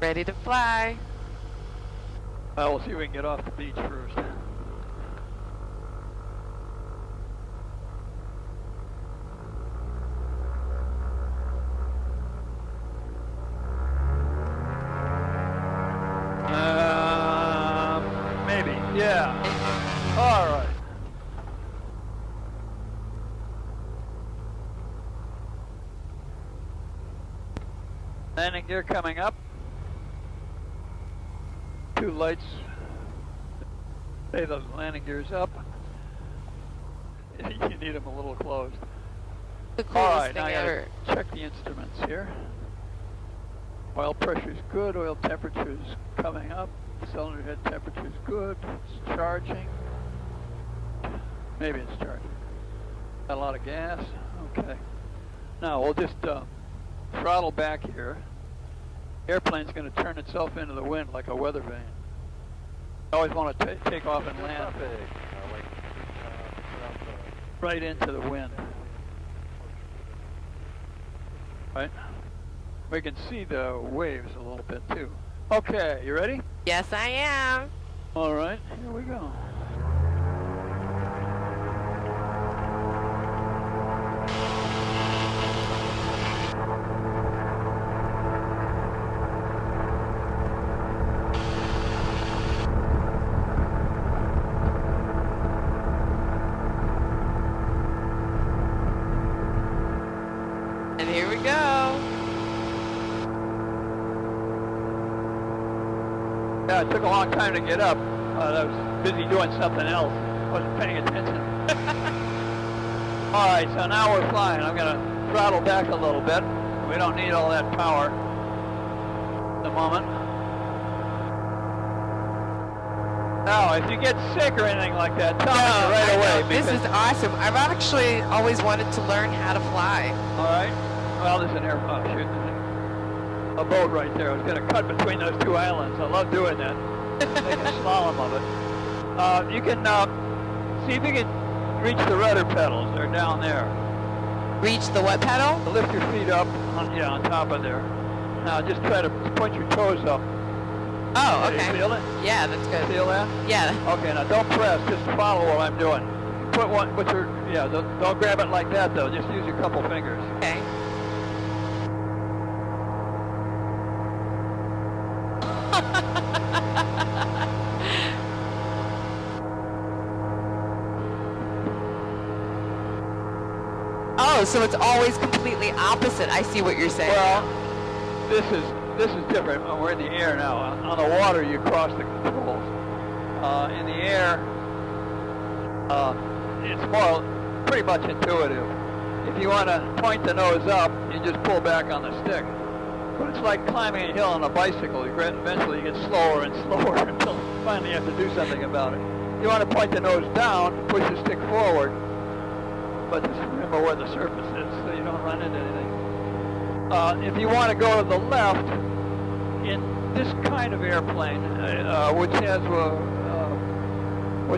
Ready to fly. We'll see if we can get off the beach first. Maybe, yeah. All right. Landing gear coming up. 2 lights. Say the landing gear's up. You need them a little closed. The coolest All right, thing now I ever. gotta check the instruments here. Oil pressure's good. Oil temperature's coming up. Cylinder head temperature's good. It's charging. Maybe it's charging. Got a lot of gas. Okay. Now we'll just throttle back here. Airplane's going to turn itself into the wind like a weather vane. I always want to take off and land right into the wind. Right? We can see the waves a little bit too. Okay, you ready? Yes, I am. All right, here we go. And here we go. Yeah, it took a long time to get up. I was busy doing something else. Wasn't paying attention. All right, so now we're flying. I'm going to throttle back a little bit. We don't need all that power at the moment. Now, if you get sick or anything like that, tell me right away. This is awesome. I've actually always wanted to learn how to fly. All right. Well, there's an a boat right there. I was going to cut between those 2 islands. I love doing that. Make a slalom of it. You can see if you can reach the rudder pedals. They're down there. Reach the what pedal? Lift your feet up on top of there. Now just try to point your toes up. Oh, okay. You feel it? Yeah, that's good. Feel that? Yeah. Okay, now don't press. Just follow what I'm doing. Put one with your, don't grab it like that though. Just use your couple fingers. Okay. Oh, so it's always completely opposite. I see what you're saying. Well, this is different. We're in the air now. On the water, you cross the controls. In the air, it's more pretty much intuitive. If you want to point the nose up, you just pull back on the stick. But it's like climbing a hill on a bicycle. Eventually, you get slower and slower until finally you have to do something about it. You want to point the nose down, push the stick forward, but just remember where the surface is so you don't run into anything. If you want to go to the left, in this kind of airplane, which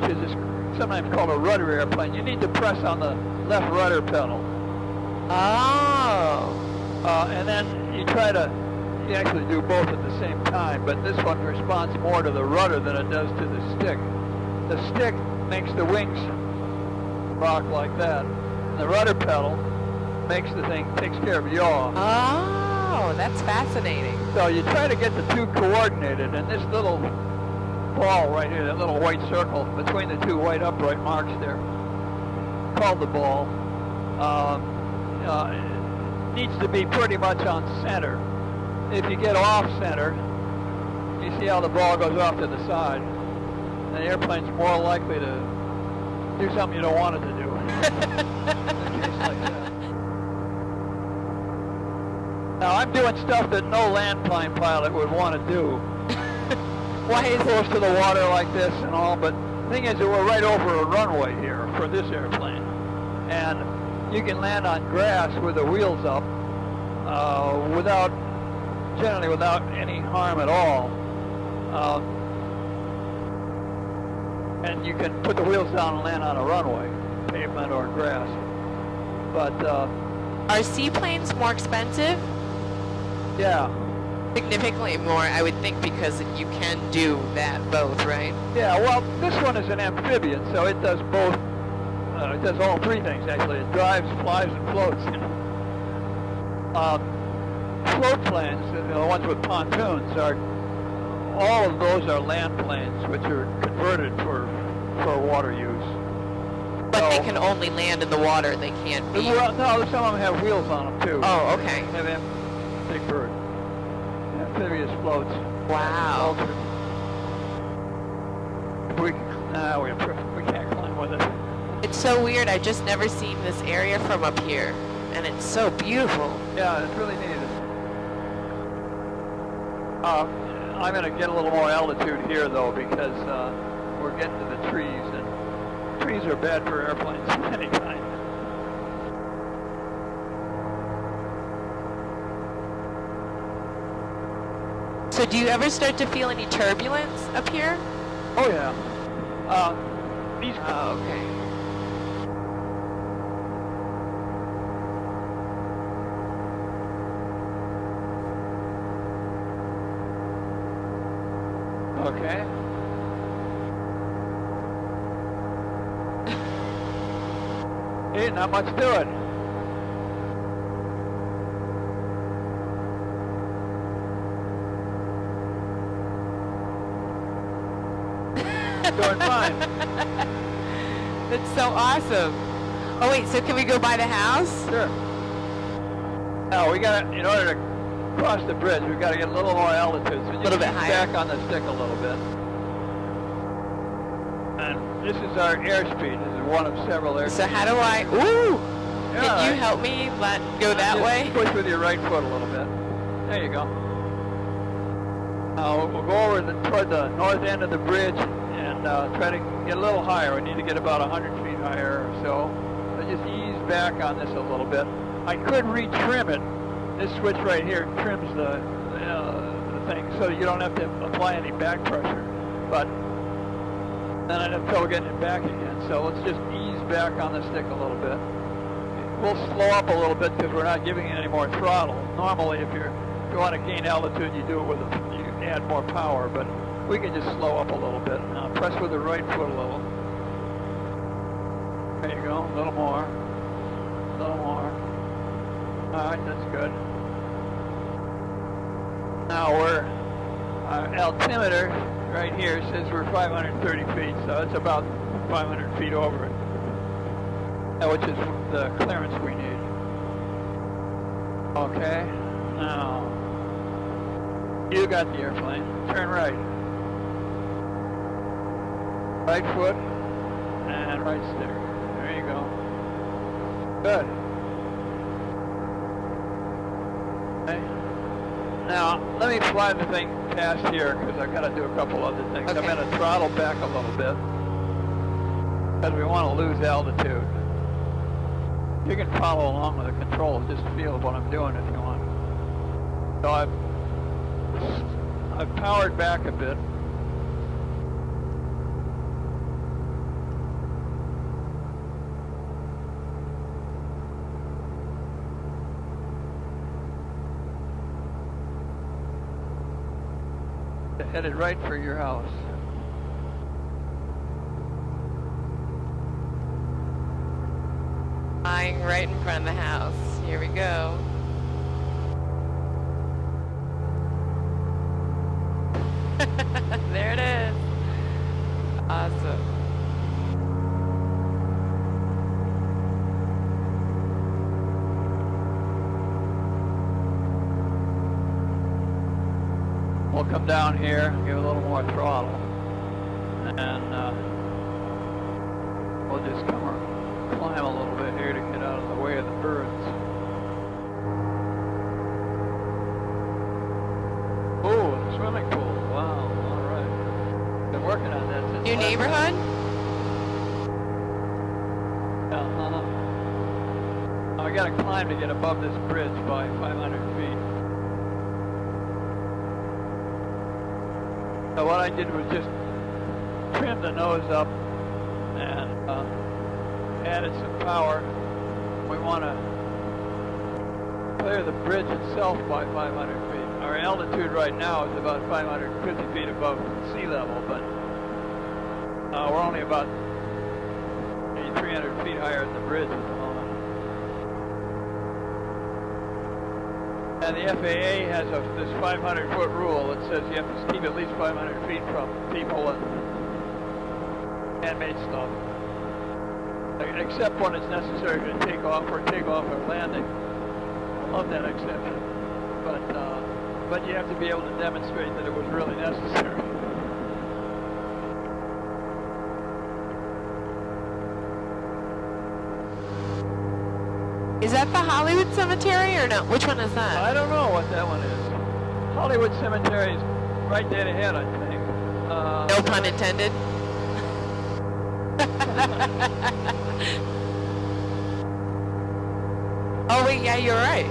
is sometimes called a rudder airplane, you need to press on the left rudder pedal. Oh. And then you actually do both at the same time, but this one responds more to the rudder than it does to the stick. The stick makes the wings rock like that. And the rudder pedal makes the thing, takes care of yaw. Oh, that's fascinating. So you try to get the two coordinated, and this little ball right here, that little white circle between the two white upright marks there, called the ball, needs to be pretty much on center. If you get off center, you see how the ball goes off to the side. And the airplane's more likely to do something you don't want it to do. In a case like that. Now I'm doing stuff that no landplane pilot would want to do. Why is close to the water like this and all, but the thing is that we're right over a runway here for this airplane. And you can land on grass with the wheels up generally without any harm at all. And you can put the wheels down and land on a runway, pavement or grass. But are seaplanes more expensive? yeah, Significantly more, I would think, because you can do that both, right? Yeah, well, this one is an amphibious, so it does both. It does all three things, actually. It drives, flies, and floats. You know. Float planes, the ones with pontoons, all of those are land planes, which are converted for water use. But so, they can only land in the water. They can't be. Well, no, some of them have wheels on them too. Oh, okay. They have big bird. Amphibious floats. Wow. We can't climb with it. It's so weird. I've just never seen this area from up here, and it's so beautiful. Yeah, it's really neat. I'm going to get a little more altitude here, though, because we're getting to the trees, and trees are bad for airplanes of any kind. So do you ever start to feel any turbulence up here? Oh, yeah. Oh, okay. Okay. Hey, not much to it. Doing fine. That's so awesome. Oh wait, so can we go by the house? Sure. Now we got, in order to cross the bridge, we've got to get a little more altitude. So you little bit can higher. back on the stick a little bit. And this is our airspeed. This is one of several airspeeds. So how do I? Ooh! Yeah, Can you help me go that just way? Push with your right foot a little bit. There you go. Now we'll go over toward the north end of the bridge and try to get a little higher. We need to get about 100 feet higher or so. So just ease back on this a little bit. I could retrim it. This switch right here trims the thing so you don't have to apply any back pressure. But then I'd have trouble getting it back again. So let's just ease back on the stick a little bit. We'll slow up a little bit because we're not giving it any more throttle. Normally, if you want to gain altitude, you do it you add more power, but we can just slow up a little bit. Now press with the right foot a little. There you go, a little more. A little more. All right, that's good. Now our altimeter right here says we're 530 feet, so it's about 500 feet over it, which is the clearance we need. Okay, now you got the airplane. Turn right. Right foot and right stick. There you go. Good. Okay. Now, let me fly the thing past here because I've got to do a couple other things. Okay. I'm going to throttle back a little bit because we want to lose altitude. You can follow along with the controls, just feel what I'm doing if you want. So I've powered back a bit. Headed right for your house. Flying right in front of the house. Here we go. There it is. Awesome. We'll come down here, give a little more throttle, and we'll just climb a little bit here to get out of the way of the birds. Oh, the swimming pool. Wow, all right. Been working on that since New last neighborhood? I got to climb to get above this bridge by 500 feet. So what I did was just trim the nose up and added some power. We want to clear the bridge itself by 500 feet. our altitude right now is about 550 feet above sea level, but we're only about maybe 300 feet higher than the bridge at the moment. And the FAA has this 500-foot rule that says you have to keep at least 500 feet from people and man-made stuff, except when it's necessary to take off or landing. I love that exception, but you have to be able to demonstrate that it was really necessary. Is that the Hollywood Cemetery or no? Which one is that? I don't know what that one is. Hollywood Cemetery is right dead ahead, I think. No pun intended. Oh wait, yeah, you're right.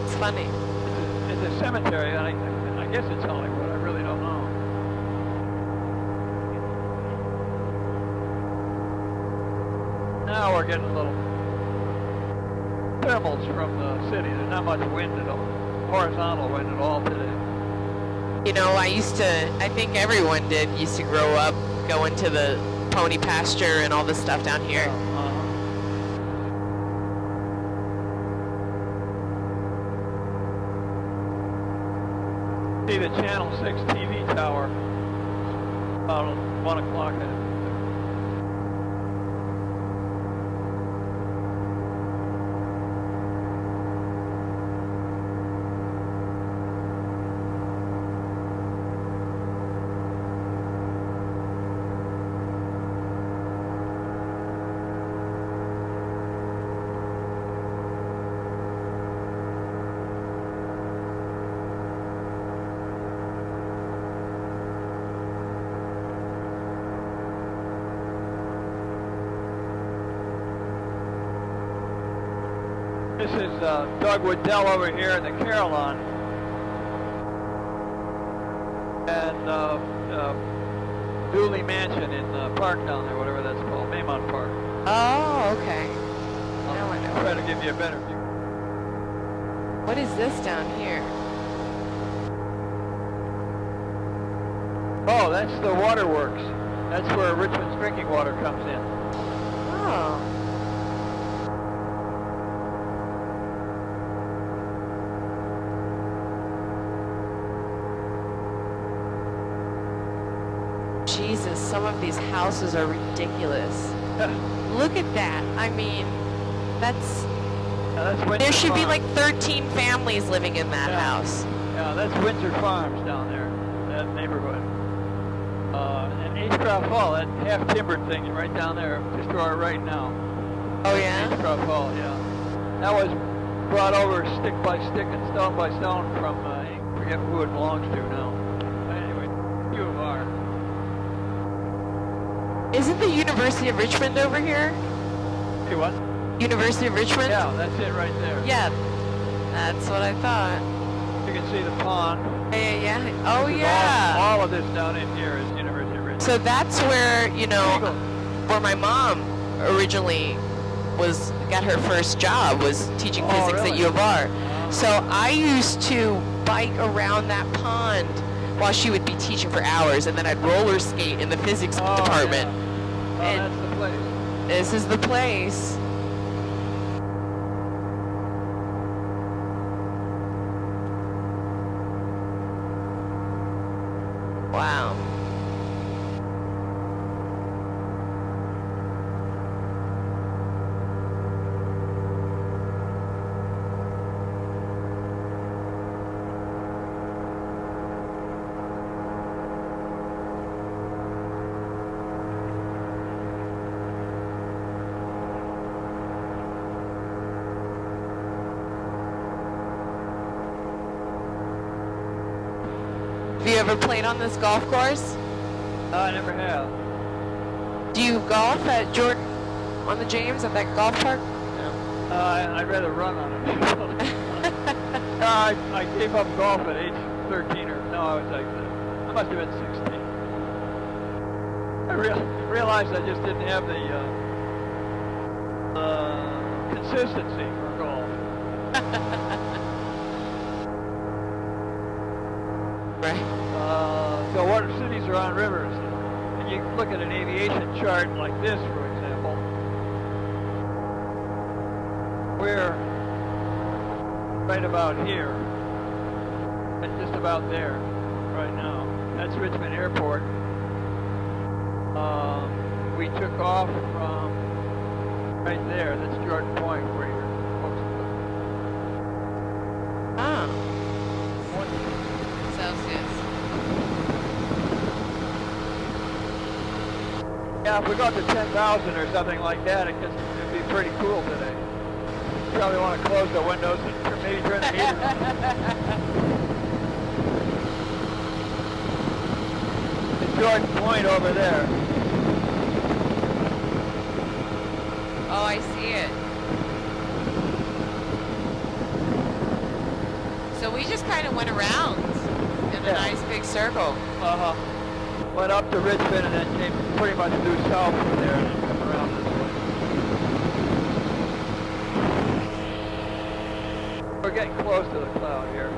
It's funny. It's a cemetery, and I guess it's Hollywood. I really don't know. Now we're getting a little thermals from the city. There's not much wind at all, horizontal wind at all today. You know, I think everyone used to grow up going to the pony pasture and all this stuff down here. See the Channel 6 TV tower about 1 o'clock. This is Dogwood Dell over here in the Carillon, and Dooley Mansion in the park down there, whatever that's called, Maymont Park. Oh, okay. Now I know. I'll try to give you a better view. What is this down here? Oh, that's the waterworks. That's where Richmond's drinking water comes in. Oh. Jesus, some of these houses are ridiculous. Look at that. I mean, that's there should be like 13 families living in that house. Yeah, that's Windsor Farms down there, that neighborhood. And H-Crop Hall, that half-timbered thing right down there, just to our right now. Oh, yeah? H-Crop Hall, yeah. That was brought over stick by stick and stone by stone from, I forget who it belongs to now. But anyway, U of R. Isn't the University of Richmond over here? Hey, what? University of Richmond? Yeah, that's it right there. Yeah, that's what I thought. You can see the pond. Yeah. Oh, This is yeah. all of this down in here is University of Richmond. So that's where, you know, where my mom originally got her first job, was teaching physics at U of R. So I used to bike around that pond while she would be teaching for hours, and then I'd roller skate in the physics department. Yeah. Oh, that's the place. This is the place. Wow. Have you ever played on this golf course? I never have. Do you golf at Jordan on the James at that golf park? Yeah. I'd rather run on it. I gave up golf at age 13 or no, I was like, I must have been 16. I realized I just didn't have the consistency for golf. Right. So what cities are on rivers? And you look at an aviation chart like this, for example. We're right about here, and just about there right now. That's Richmond Airport. We took off from right there. That's Jordan Point, where you're supposed to look. Oh. Celsius. Yeah, if we go up to 10,000 or something like that, it'd be pretty cool today. You probably want to close the windows and maybe turn the heater on. It's Jordan Point over there. Oh, I see it. So we just kind of went around in a nice big circle. Uh-huh. Went up to Richmond and then came pretty much due south from there and then come around this way. We're getting close to the cloud here.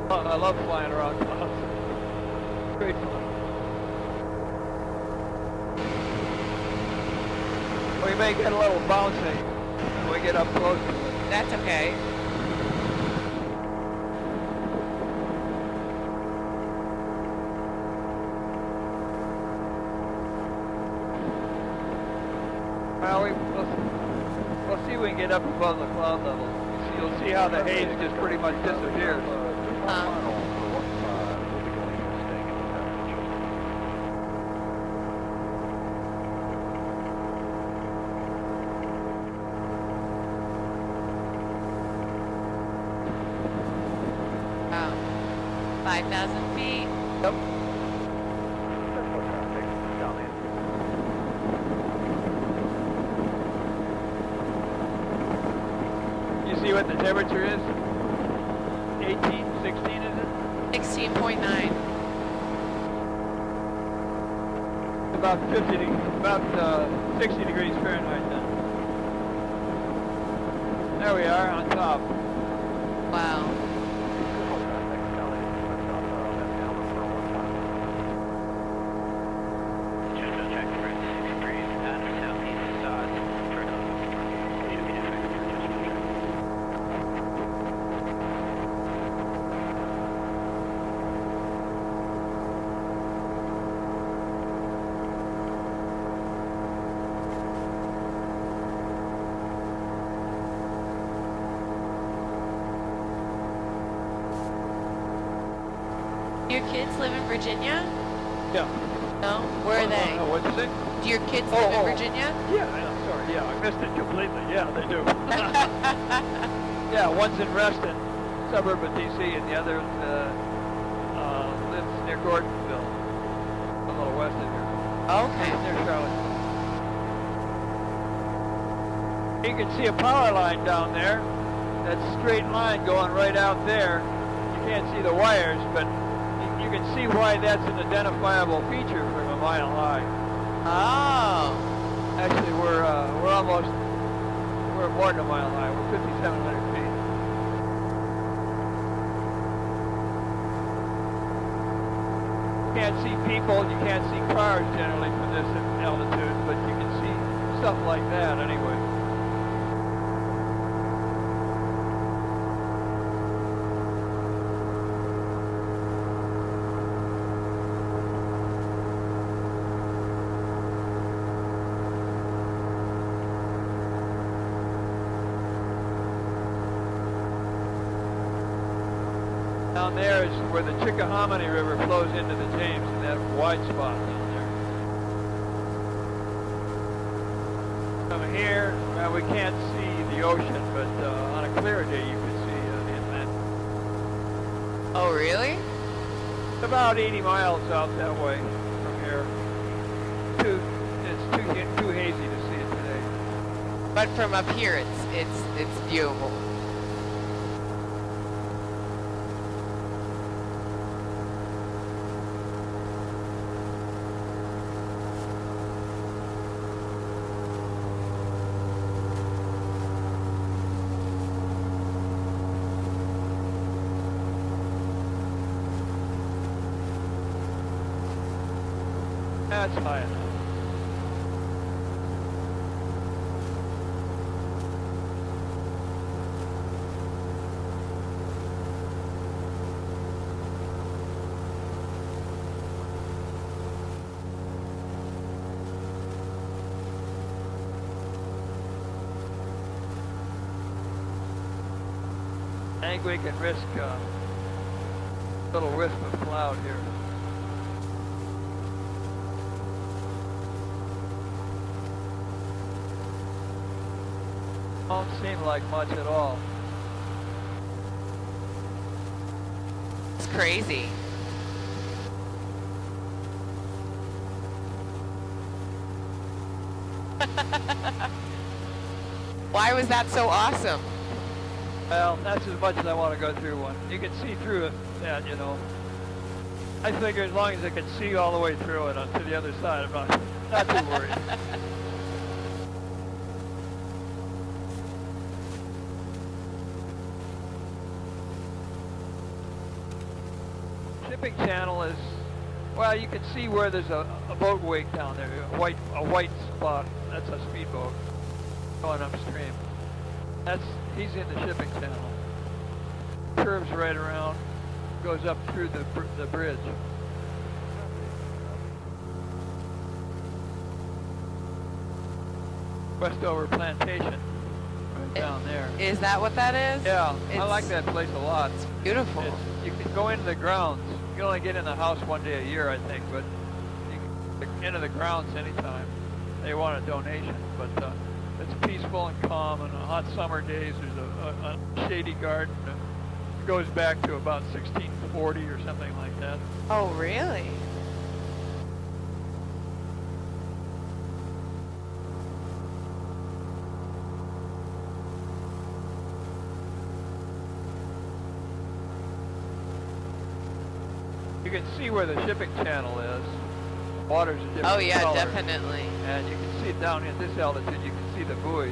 Oh, I love flying around clouds. Great fun. We may get a little bouncy when we get up close to it. That's okay. Well, we'll see if we can get up above the cloud level. You'll see how the haze just pretty much disappears. Wow. 5,000 feet. Yep. You see what the temperature is? 18, 16 is it? 16.9. About 60 degrees Fahrenheit then. There we are on top. Wow. Your kids live in Virginia? Yeah. No? Where are they? What'd you say? Do your kids live in Virginia? Yeah, I'm sorry. Yeah, I missed it completely. Yeah, they do. Yeah, one's in Reston, suburb of D.C., and the other lives near Gordonsville, a little west of here. Okay. Near Charlotte. You can see a power line down there. That straight line going right out there. You can't see the wires, but you can see why that's an identifiable feature from a mile high. Oh. Actually, we're more than a mile high. We're 5,700 feet. You can't see people, you can't see cars generally from this altitude, but you can see stuff like that anyway. Down there is where the Chickahominy River flows into the James, in that wide spot down there. From here, well, we can't see the ocean, but on a clear day you can see the inlet. Oh, really? It's about 80 miles out that way from here. It's too hazy to see it today. But from up here, it's viewable. That's high enough. I think we can risk a little wisp of cloud here. Don't seem like much at all. It's crazy. Why was that so awesome? Well, that's as much as I want to go through one. You can see through it, that, you know. I figure as long as I can see all the way through it to the other side, I'm not too worried. Shipping channel is, well, you can see where there's a boat wake down there, a white spot. That's a speedboat going upstream. He's in the shipping channel. Curves right around, goes up through the bridge. Westover Plantation, right down there. Is that what that is? Yeah, I like that place a lot. It's beautiful. You can go into the grounds. You can only get in the house one day a year, I think, but you can get into the grounds anytime. They want a donation, but it's peaceful and calm, and on hot summer days there's a shady garden. It goes back to about 1640 or something like that. Oh, really? You can see where the shipping channel is. Water's a different Oh yeah, color. definitely. And you can see it down at this altitude, you can see the buoys.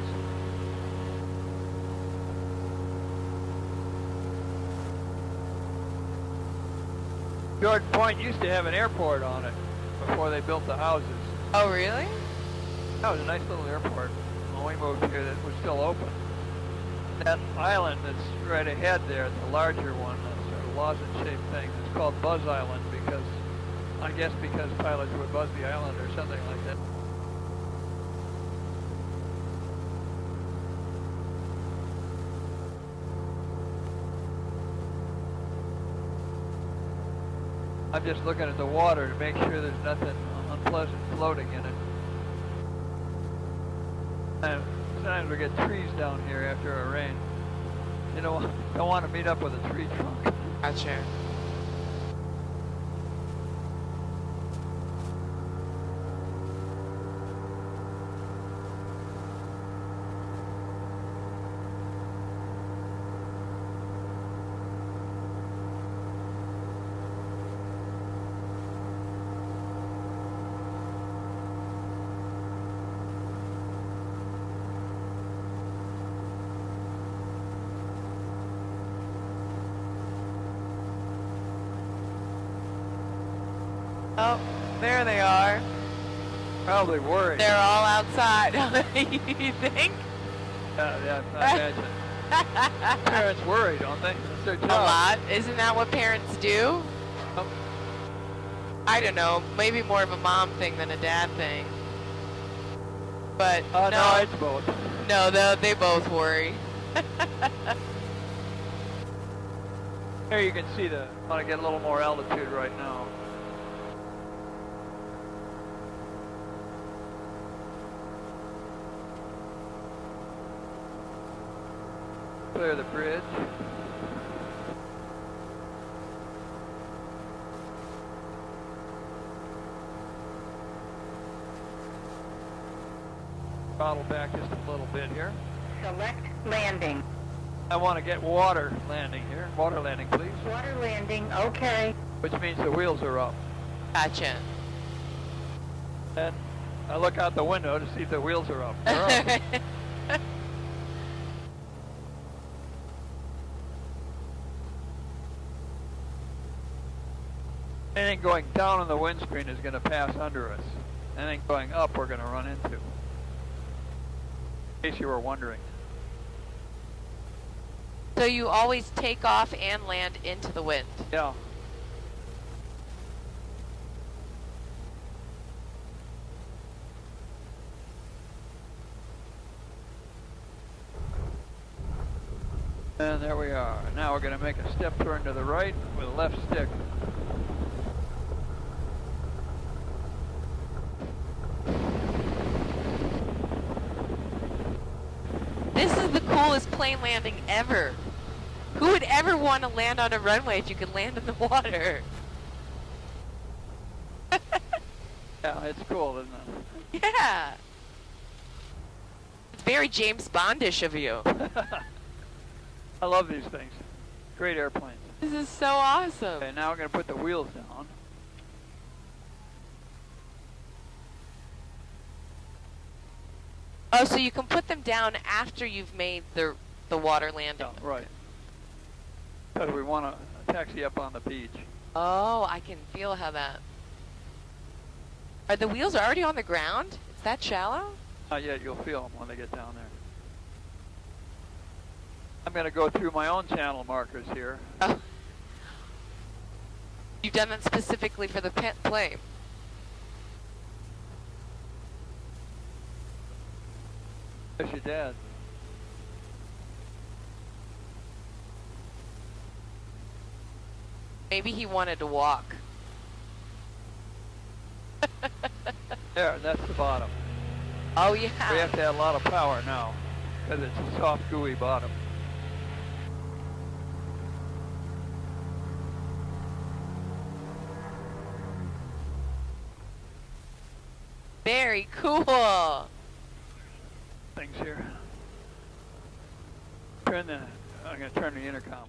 Jordan Point used to have an airport on it before they built the houses. Oh, really? That was a nice little airport. When we moved here, that was still open. That island that's right ahead there, the larger one, that sort of lozenge-shaped thing, it's called Buzz Island because, I guess because pilots would buzz the island or something like that. I'm just looking at the water to make sure there's nothing unpleasant floating in it. And sometimes we get trees down here after a rain. You know, don't want to meet up with a tree trunk. Gotcha. Oh, there they are. Probably worried. They're all outside. You think? Yeah, I imagine. Parents worry, don't they? That's their job. A lot. Isn't that what parents do? Oh. I don't know. Maybe more of a mom thing than a dad thing. But No, no, it's both. no, they both worry. Here you can see I want to get a little more altitude right now. Clear the bridge. Throttle back just a little bit here. Select landing. I want to get water landing here. Water landing, please. Water landing, okay. Which means the wheels are up. Gotcha. And I look out the window to see if the wheels are up. They're up. Anything going down on the windscreen is going to pass under us. Anything going up we're going to run into. In case you were wondering. So you always take off and land into the wind. Yeah. And there we are. Now we're going to make a step turn to the right with the left stick. This is the coolest plane landing ever. Who would ever want to land on a runway if you could land in the water? Yeah, it's cool, isn't it? Yeah. It's very James Bondish of you. I love these things. Great airplanes. This is so awesome. Okay, now we're going to put the wheels down. Oh, so you can put them down after you've made the water landing. Yeah, right. Because we want to taxi up on the beach. Oh, I can feel how that... Are the wheels already on the ground? It's that shallow? Not yet, you'll feel them when they get down there. I'm going to go through my own channel markers here. Oh. You've done that specifically for the plane. There's your dad. Maybe he wanted to walk. There, that's the bottom. Oh, yeah. We have to add a lot of power now, because it's a soft, gooey bottom. Very cool. Things here. I'm going to turn the intercom.